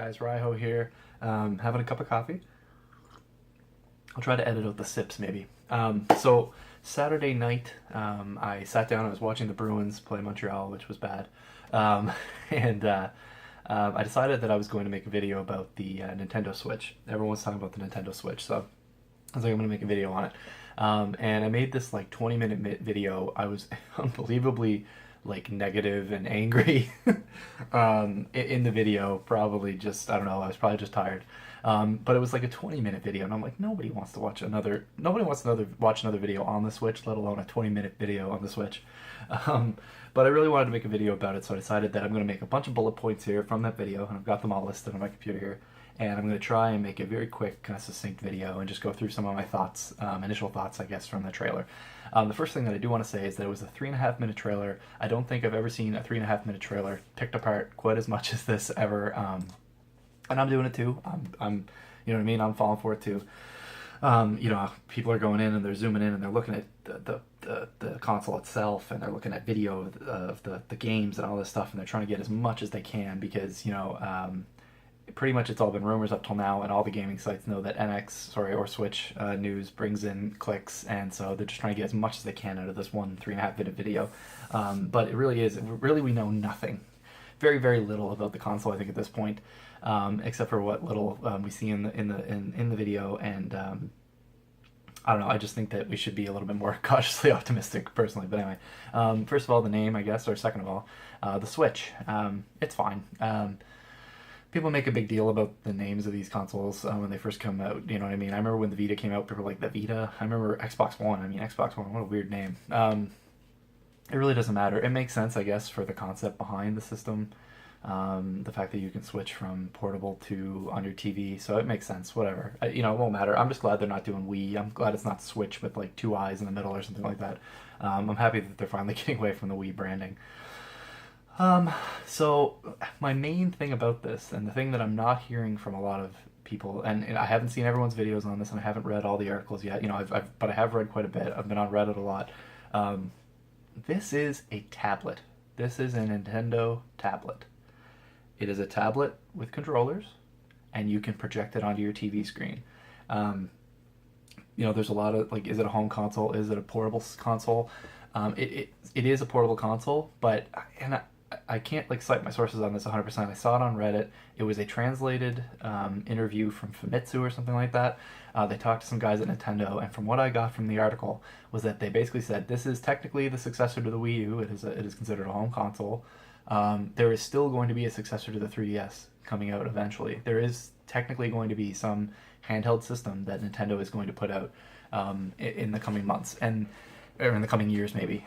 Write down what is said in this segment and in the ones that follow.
guys? RyHo here, having a cup of coffee. I'll try to edit out the sips maybe. So Saturday night, I sat down. I was watching the Bruins play Montreal, which was bad, um, and I decided that I was going to make a video about the Nintendo Switch. Everyone was talking about the Nintendo Switch, so I was like, I'm going to make a video on it. And I made this like 20-minute video. I was unbelievably like negative and angry in the video. Probably just, I don't know, I was probably just tired. But it was like a 20-minute video, and I'm like, nobody wants to watch watch another video on the Switch, let alone a 20-minute video on the Switch. But I really wanted to make a video about it, so I decided that I'm going to make a bunch of bullet points here from that video, and I've got them all listed on my computer here. And I'm going to try and make a very quick, kind of succinct video and just go through some of my thoughts, initial thoughts, I guess, from the trailer. The first thing that I do want to say is that it was a 3.5-minute trailer. I don't think I've ever seen a 3.5-minute trailer picked apart quite as much as this ever. And I'm doing it too. I'm, you know what I mean? I'm falling for it too. People are going in and they're zooming in and they're looking at the console itself, and they're looking at video of the games and all this stuff, and they're trying to get as much as they can because, pretty much it's all been rumors up till now, and all the gaming sites know that or Switch news brings in clicks, and so they're just trying to get as much as they can out of this one 3.5-minute video. But it really we know nothing, very very little about the console, I think, at this point, except for what little we see in the video, and I don't know. I just think that we should be a little bit more cautiously optimistic, personally. But anyway, first of all, the name, I guess, or second of all, the Switch. It's fine. People make a big deal about the names of these consoles when they first come out. You know what I mean? I remember when the Vita came out, people were like, the Vita? I remember Xbox One. Xbox One, what a weird name. It really doesn't matter. It makes sense, I guess, for the concept behind the system. The fact that you can switch from portable to on your TV, so it makes sense, whatever. It won't matter. I'm just glad they're not doing Wii. I'm glad it's not Switch with like two eyes in the middle or something like that. I'm happy that they're finally getting away from the Wii branding. So my main thing about this, and the thing that I'm not hearing from a lot of people, and I haven't seen everyone's videos on this, and I haven't read all the articles yet, but I have read quite a bit. I've been on Reddit a lot. This is a tablet. This is a Nintendo tablet. It is a tablet with controllers, and you can project it onto your TV screen. There's a lot of, like, is it a home console? Is it a portable console? It is a portable console, but, and I can't like cite my sources on this 100%. I saw it on Reddit. It was a translated interview from Famitsu or something like that. They talked to some guys at Nintendo, and from what I got from the article was that they basically said this is technically the successor to the Wii U. It is considered a home console. There is still going to be a successor to the 3DS coming out eventually. There is technically going to be some handheld system that Nintendo is going to put out in the coming months, or in the coming years maybe.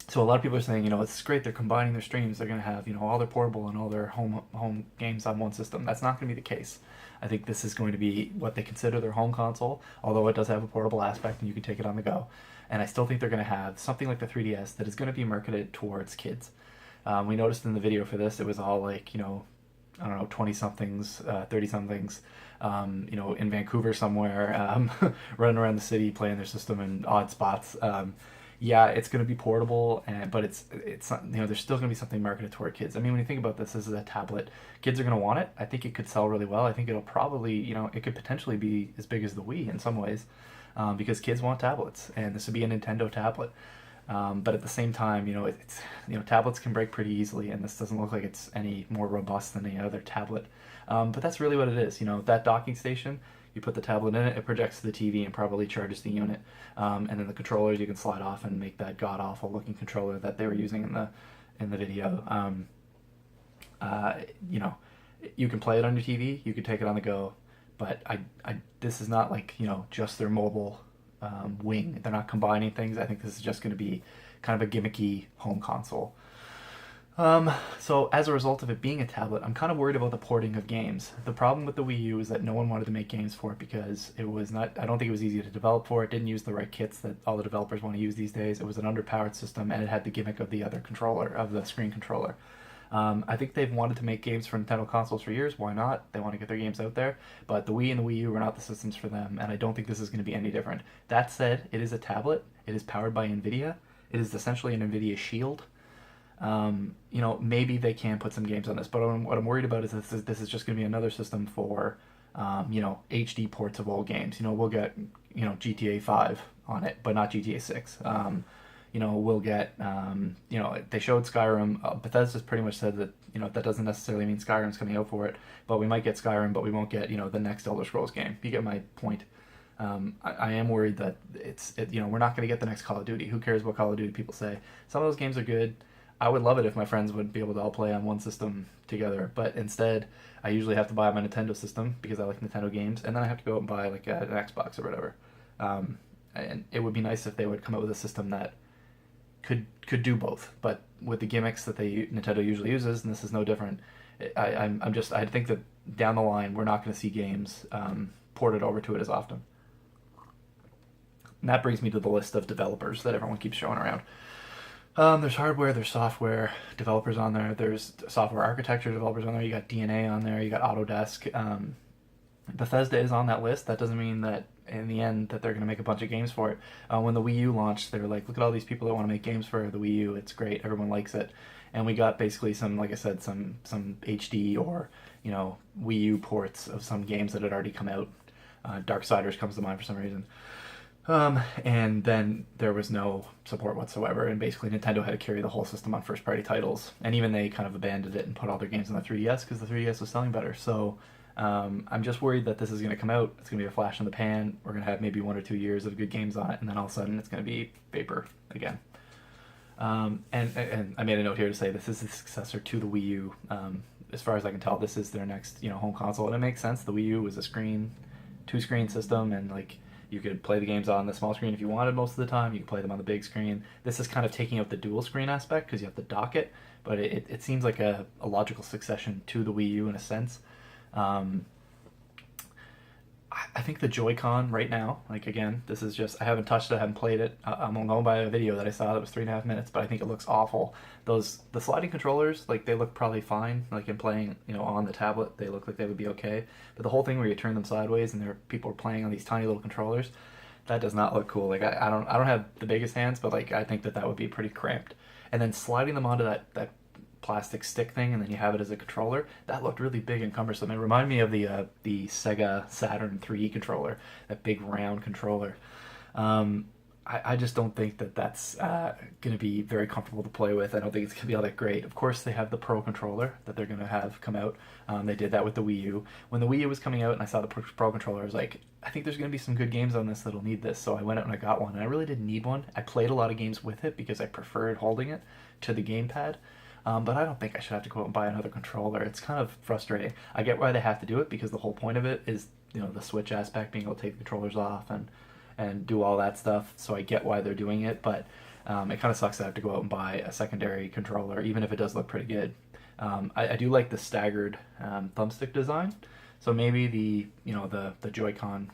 So a lot of people are saying, it's great, they're combining their streams, they're going to have, all their portable and all their home games on one system. That's not going to be the case. I think this is going to be what they consider their home console, although it does have a portable aspect and you can take it on the go. And I still think they're going to have something like the 3DS that is going to be marketed towards kids. We noticed in the video for this, it was all like, I don't know, 20-somethings, 30-somethings, in Vancouver somewhere, running around the city playing their system in odd spots. Yeah, it's going to be portable, but it's there's still going to be something marketed toward kids. I mean, when you think about this is a tablet. Kids are going to want it. I think it could sell really well. I think it'll probably, it could potentially be as big as the Wii in some ways, because kids want tablets, and this would be a Nintendo tablet. But at the same time, tablets can break pretty easily, and this doesn't look like it's any more robust than any other tablet. But that's really what it is. That docking station, you put the tablet in it, it projects to the TV and probably charges the unit. And then the controllers you can slide off and make that god-awful looking controller that they were using in the video. You can play it on your TV, you can take it on the go, but this is not like, just their mobile wing. They're not combining things. I think this is just going to be kind of a gimmicky home console. So as a result of it being a tablet, I'm kind of worried about the porting of games. The problem with the Wii U is that no one wanted to make games for it because I don't think it was easy to develop for. It didn't use the right kits that all the developers want to use these days. It was an underpowered system, and it had the gimmick of the other controller, of the screen controller. I think they've wanted to make games for Nintendo consoles for years. Why not? They want to get their games out there. But the Wii and the Wii U were not the systems for them, and I don't think this is going to be any different. That said, it is a tablet. It is powered by NVIDIA. It is essentially an NVIDIA Shield. You know, maybe they can put some games on this, but what I'm worried about is this is just going to be another system for, you know, HD ports of old games. You know, we'll get, you know, GTA 5 on it, but not GTA 6. You know, we'll get, you know, they showed Skyrim. Bethesda's pretty much said that, you know, that doesn't necessarily mean Skyrim's coming out for it, but we might get Skyrim, but we won't get, you know, the next Elder Scrolls game. You get my point. I am worried that you know, we're not going to get the next Call of Duty. Who cares what Call of Duty people say? Some of those games are good. I would love it if my friends would be able to all play on one system together, but instead, I usually have to buy my Nintendo system because I like Nintendo games, and then I have to go out and buy like an Xbox or whatever. And it would be nice if they would come up with a system that could do both, but with the gimmicks that Nintendo usually uses, and this is no different. I think that down the line we're not going to see games ported over to it as often. And that brings me to the list of developers that everyone keeps showing around. There's hardware, there's software developers on there, there's software architecture developers on there, you got DNA on there, you got Autodesk. Bethesda is on that list. That doesn't mean that in the end that they're going to make a bunch of games for it. When the Wii U launched, they were like, look at all these people that want to make games for the Wii U. It's great. Everyone likes it. And we got basically some, like I said, some HD or, you know, Wii U ports of some games that had already come out. Darksiders comes to mind for some reason. And then there was no support whatsoever, and basically Nintendo had to carry the whole system on first-party titles. And even they kind of abandoned it and put all their games on the 3DS because the 3DS was selling better. So I'm just worried that this is going to come out. It's going to be a flash in the pan. We're going to have maybe 1 or 2 years of good games on it, and then all of a sudden it's going to be vapor again. And I made a note here to say this is the successor to the Wii U. As far as I can tell, this is their next, you know, home console, and it makes sense. The Wii U was a two-screen system, and like you could play the games on the small screen if you wanted most of the time. You could play them on the big screen. This is kind of taking out the dual screen aspect because you have to dock it, but it seems like a logical succession to the Wii U in a sense. I think the Joy-Con right now, like again, this is just, I haven't touched it, I haven't played it. I'm going by a video that I saw that was 3.5 minutes, but I think it looks awful. The sliding controllers, like they look probably fine, like in playing, you know, on the tablet, they look like they would be okay. But the whole thing where you turn them sideways and people are playing on these tiny little controllers, that does not look cool. Like I don't have the biggest hands, but like I think that would be pretty cramped. And then sliding them onto that plastic stick thing, and then you have it as a controller. That looked really big and cumbersome. It reminded me of the Sega Saturn 3 controller, that big round controller. I just don't think that's going to be very comfortable to play with. I don't think it's going to be all that great. Of course, they have the Pro controller that they're going to have come out. They did that with the Wii U. When the Wii U was coming out and I saw the Pro controller, I was like, I think there's going to be some good games on this that'll need this. So I went out and I got one, and I really didn't need one. I played a lot of games with it because I preferred holding it to the gamepad. But I don't think I should have to go out and buy another controller. It's kind of frustrating. I get why they have to do it because the whole point of it is, you know, the Switch aspect, being able to take the controllers off and do all that stuff. So I get why they're doing it, but it kind of sucks to have to go out and buy a secondary controller, even if it does look pretty good. I do like the staggered thumbstick design, so maybe the Joy-Con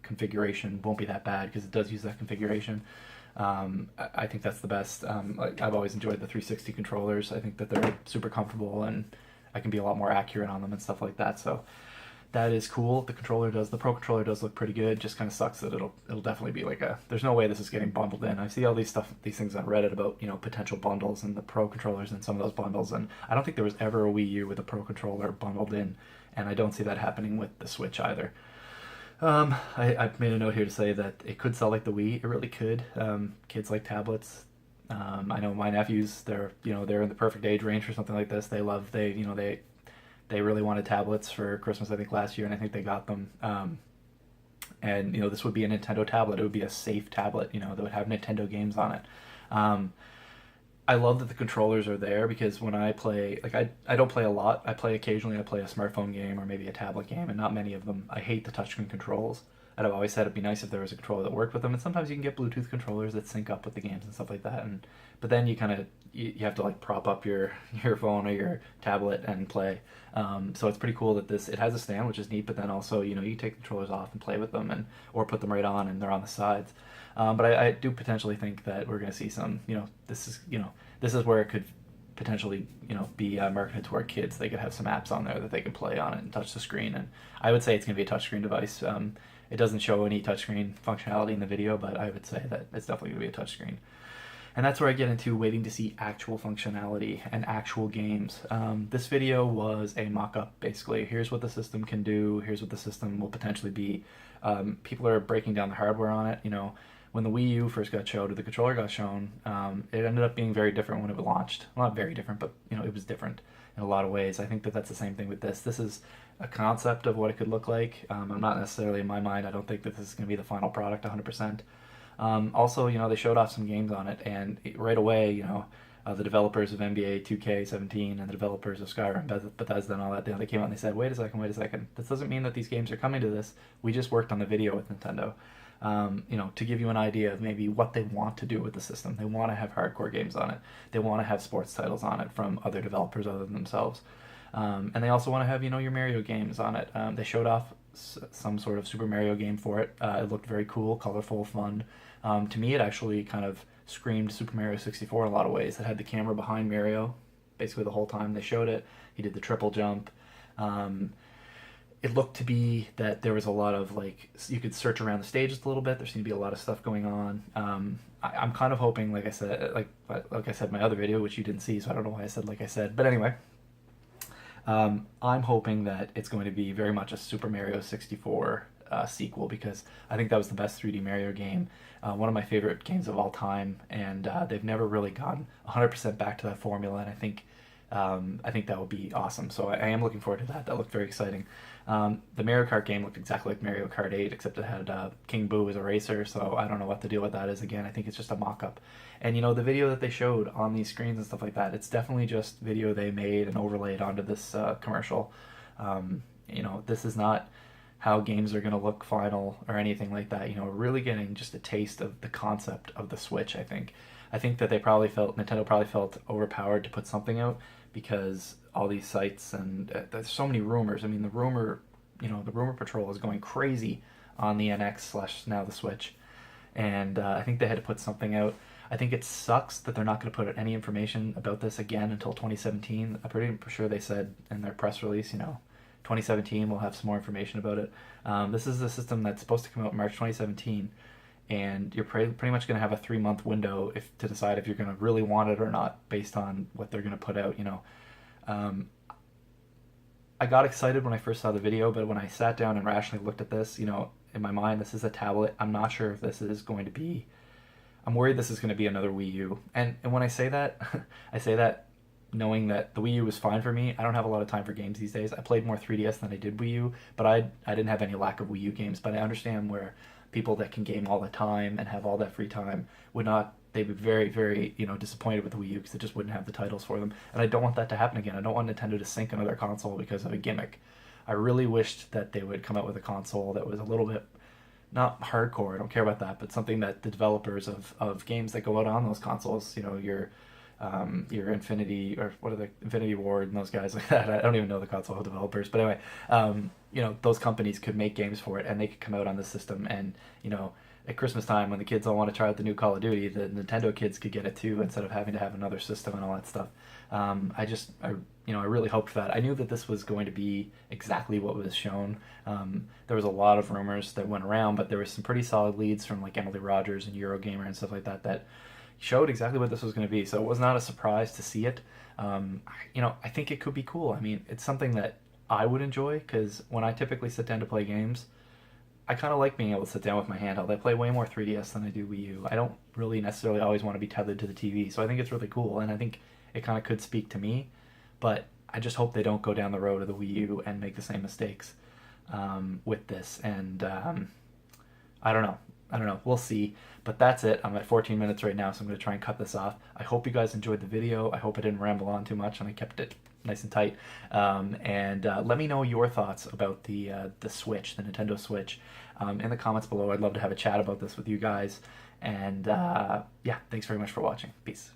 configuration won't be that bad because it does use that configuration. I think that's the best. Like I've always enjoyed the 360 controllers. I think that they're super comfortable and I can be a lot more accurate on them and stuff like that. So that is cool. The Pro controller does look pretty good. Just kind of sucks that it'll definitely be like there's no way this is getting bundled in. I see all these things on Reddit about, you know, potential bundles and the Pro controllers and some of those bundles, and I don't think there was ever a Wii U with a Pro controller bundled in, and I don't see that happening with the Switch either. I've made a note here to say that it could sell like the Wii. It really could. Kids like tablets. I know my nephews. They're in the perfect age range for something like this. They really wanted tablets for Christmas, I think, last year, and I think they got them. And you know, this would be a Nintendo tablet. It would be a safe tablet, you know, that would have Nintendo games on it. I love that the controllers are there because when I play, like I don't play a lot. I play occasionally. I play a smartphone game or maybe a tablet game, and not many of them. I hate the touchscreen controls. And I've always said it'd be nice if there was a controller that worked with them. And sometimes you can get Bluetooth controllers that sync up with the games and stuff like that. But then you have to like prop up your phone or your tablet and play. So it's pretty cool that it has a stand, which is neat. But then also, you know, you take the controllers off and play with them, or put them right on and they're on the sides. But I do potentially think that we're going to see some, you know, this is where it could potentially, you know, be marketed toward kids. They could have some apps on there that they can play on it and touch the screen. And I would say it's going to be a touchscreen device. It doesn't show any touchscreen functionality in the video, but I would say that it's definitely going to be a touchscreen. And that's where I get into waiting to see actual functionality and actual games. This video was a mock-up, basically. Here's what the system can do. Here's what the system will potentially be. People are breaking down the hardware on it. You know, when the Wii U first got showed, or the controller got shown, it ended up being very different when it was launched. Well, not very different, but you know, it was different in a lot of ways. I think that that's the same thing with this. This is a concept of what it could look like. I'm not necessarily, in my mind, I don't think that this is going to be the final product 100%. Also, you know, they showed off some games on it, and right away, you know, the developers of NBA 2K17 and the developers of Skyrim, Bethesda and all that, they came out and they said, wait a second, this doesn't mean that these games are coming to this. We just worked on the video with Nintendo. You know, to give you an idea of maybe what they want to do with the system. They want to have hardcore games on it. They want to have sports titles on it from other developers other than themselves. And they also want to have, you know, your Mario games on it. They showed off some sort of Super Mario game for it. It looked very cool, colorful, fun. To me, it actually kind of screamed Super Mario 64 in a lot of ways. It had the camera behind Mario basically the whole time they showed it. He did the triple jump. It looked to be that there was a lot of, like, you could search around the stages a little bit. There seemed to be a lot of stuff going on. I'm kind of hoping, like I said, like I said in my other video, which you didn't see, so I don't know why I said like I said. But anyway, I'm hoping that it's going to be very much a Super Mario 64 sequel, because I think that was the best 3D Mario game, one of my favorite games of all time, and they've never really gone 100% back to that formula, and I think that would be awesome. So I am looking forward to that. That looked very exciting. The Mario Kart game looked exactly like Mario Kart 8, except it had King Boo as a racer, so I don't know what the deal with that is. Again, I think it's just a mock-up. And, you know, the video that they showed on these screens and stuff like that, it's definitely just video they made and overlaid onto this commercial. You know, this is not how games are going to look final or anything like that. You know, we're really getting just a taste of the concept of the Switch, I think. I think that Nintendo probably felt overpowered to put something out, because all these sites and there's so many rumors. I mean, the rumor patrol is going crazy on the NX / now the Switch, and I think they had to put something out. I think it sucks that they're not going to put out any information about this again until 2017. I'm pretty sure they said in their press release, you know, 2017 we'll have some more information about it. This is a system that's supposed to come out in March 2017, and you're pretty much going to have a 3-month window to decide if you're going to really want it or not, based on what they're going to put out. You know, I got excited when I first saw the video, but when I sat down and rationally looked at this, you know, in my mind, this is a tablet. I'm not sure if this is going to be. I'm worried this is going to be another Wii U. And when I say that, I say that knowing that the Wii U was fine for me. I don't have a lot of time for games these days. I played more 3DS than I did Wii U, but I didn't have any lack of Wii U games. But I understand where people that can game all the time and have all that free time would not. They'd be very, very, you know, disappointed with the Wii U, because it just wouldn't have the titles for them. And I don't want that to happen again. I don't want Nintendo to sink another console because of a gimmick. I really wished that they would come out with a console that was a little bit, not hardcore, I don't care about that, but something that the developers of games that go out on those consoles, you know, your Infinity, or what are the Infinity Ward and those guys like that. I don't even know the console developers, but anyway, you know, those companies could make games for it, and they could come out on the system, and, you know, at Christmas time when the kids all want to try out the new Call of Duty, the Nintendo kids could get it too, instead of having to have another system and all that stuff. I really hoped for that. I knew that this was going to be exactly what was shown. There was a lot of rumors that went around, but there was some pretty solid leads from like Emily Rogers and Eurogamer and stuff like that that showed exactly what this was going to be. So it was not a surprise to see it. I think it could be cool. I mean, it's something that I would enjoy, because when I typically sit down to play games, I kind of like being able to sit down with my handheld. I play way more 3DS than I do Wii U. I don't really necessarily always want to be tethered to the TV, so I think it's really cool, and I think it kind of could speak to me, but I just hope they don't go down the road of the Wii U and make the same mistakes with this, and I don't know. We'll see. But that's it. I'm at 14 minutes right now, so I'm going to try and cut this off. I hope you guys enjoyed the video. I hope I didn't ramble on too much and I kept it nice and tight. Let me know your thoughts about the Switch, the Nintendo Switch, in the comments below. I'd love to have a chat about this with you guys. And yeah, thanks very much for watching. Peace.